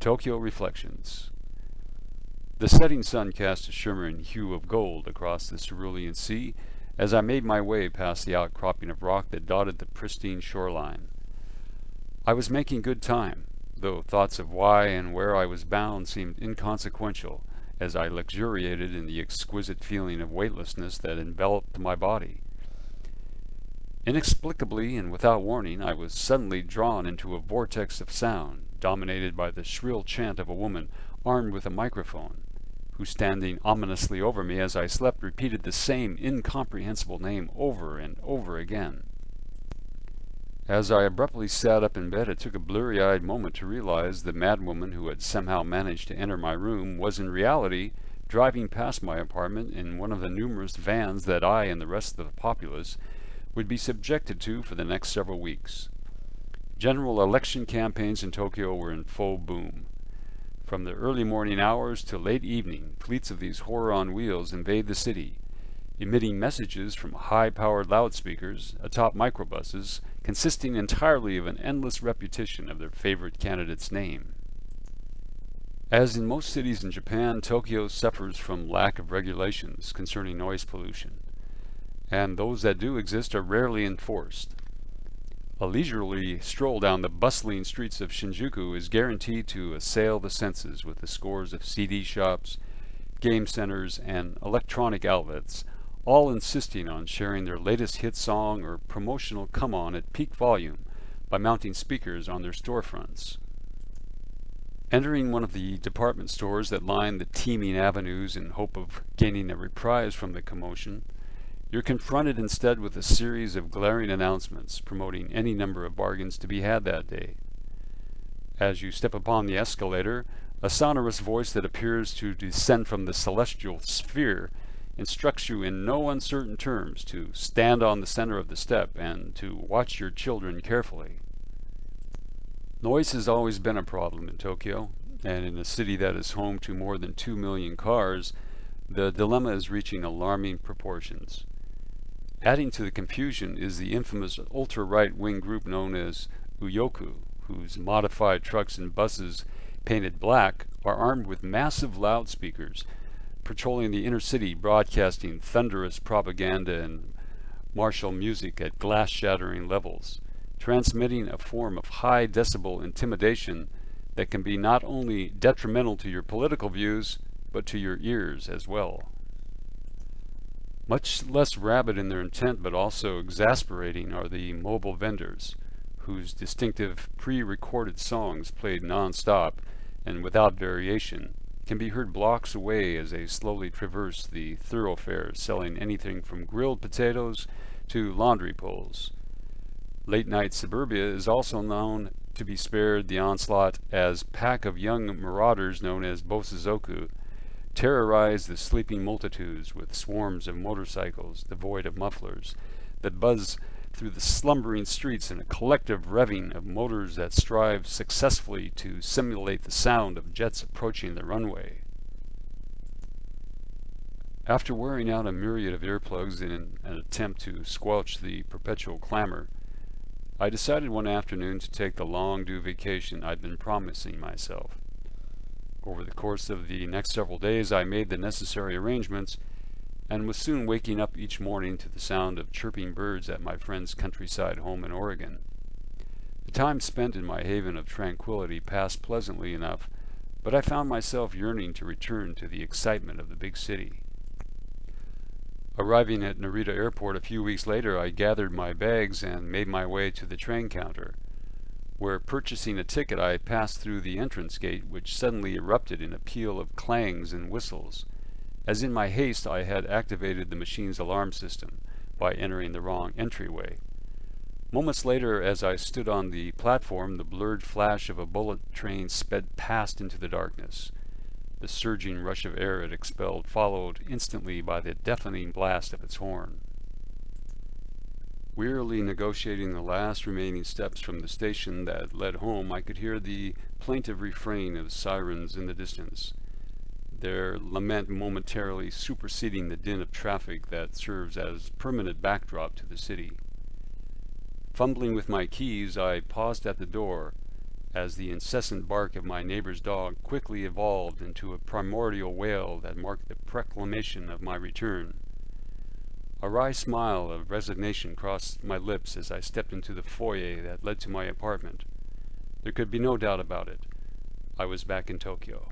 Tokyo Reflections. The setting sun cast a shimmering hue of gold across the cerulean sea as I made my way past the outcropping of rock that dotted the pristine shoreline. I was making good time, though thoughts of why and where I was bound seemed inconsequential as I luxuriated in the exquisite feeling of weightlessness that enveloped my body. Inexplicably and without warning, I was suddenly drawn into a vortex of sound, dominated by the shrill chant of a woman armed with a microphone, who, standing ominously over me as I slept, repeated the same incomprehensible name over and over again. As I abruptly sat up in bed, it took a bleary-eyed moment to realize the madwoman who had somehow managed to enter my room was in reality driving past my apartment in one of the numerous vans that I and the rest of the populace would be subjected to for the next several weeks. General election campaigns in Tokyo were in full boom. From the early morning hours to late evening, fleets of these horror on wheels invade the city, emitting messages from high-powered loudspeakers atop microbuses, consisting entirely of an endless repetition of their favorite candidate's name. As in most cities in Japan, Tokyo suffers from lack of regulations concerning noise pollution, and those that do exist are rarely enforced. A leisurely stroll down the bustling streets of Shinjuku is guaranteed to assail the senses with the scores of CD shops, game centers, and electronic outlets, all insisting on sharing their latest hit song or promotional come-on at peak volume by mounting speakers on their storefronts. Entering one of the department stores that line the teeming avenues in hope of gaining a reprise from the commotion, you're confronted instead with a series of glaring announcements promoting any number of bargains to be had that day. As you step upon the escalator, a sonorous voice that appears to descend from the celestial sphere instructs you in no uncertain terms to stand on the center of the step and to watch your children carefully. Noise has always been a problem in Tokyo, and in a city that is home to more than 2 million cars, the dilemma is reaching alarming proportions. Adding to the confusion is the infamous ultra-right-wing group known as Uyoku, whose modified trucks and buses painted black are armed with massive loudspeakers, patrolling the inner city, broadcasting thunderous propaganda and martial music at glass-shattering levels, transmitting a form of high-decibel intimidation that can be not only detrimental to your political views, but to your ears as well. Much less rabid in their intent, but also exasperating, are the mobile vendors, whose distinctive pre-recorded songs played non-stop and without variation can be heard blocks away as they slowly traverse the thoroughfare, selling anything from grilled potatoes to laundry poles. Late-night suburbia is also known to be spared the onslaught as pack of young marauders known as bosuzoku terrorize the sleeping multitudes with swarms of motorcycles devoid of mufflers that buzz through the slumbering streets in a collective revving of motors that strive successfully to simulate the sound of jets approaching the runway. After wearing out a myriad of earplugs in an attempt to squelch the perpetual clamor, I decided one afternoon to take the long-due vacation I'd been promising myself. Over the course of the next several days, I made the necessary arrangements and was soon waking up each morning to the sound of chirping birds at my friend's countryside home in Oregon. The time spent in my haven of tranquility passed pleasantly enough, but I found myself yearning to return to the excitement of the big city. Arriving at Narita Airport a few weeks later, I gathered my bags and made my way to the train counter, where, purchasing a ticket, I passed through the entrance gate, which suddenly erupted in a peal of clangs and whistles, as in my haste I had activated the machine's alarm system by entering the wrong entryway. Moments later, as I stood on the platform, the blurred flash of a bullet train sped past into the darkness. The surging rush of air it expelled followed instantly by the deafening blast of its horn. Wearily negotiating the last remaining steps from the station that led home, I could hear the plaintive refrain of sirens in the distance, their lament momentarily superseding the din of traffic that serves as permanent backdrop to the city. Fumbling with my keys, I paused at the door as the incessant bark of my neighbor's dog quickly evolved into a primordial wail that marked the proclamation of my return. A wry smile of resignation crossed my lips as I stepped into the foyer that led to my apartment. There could be no doubt about it. I was back in Tokyo.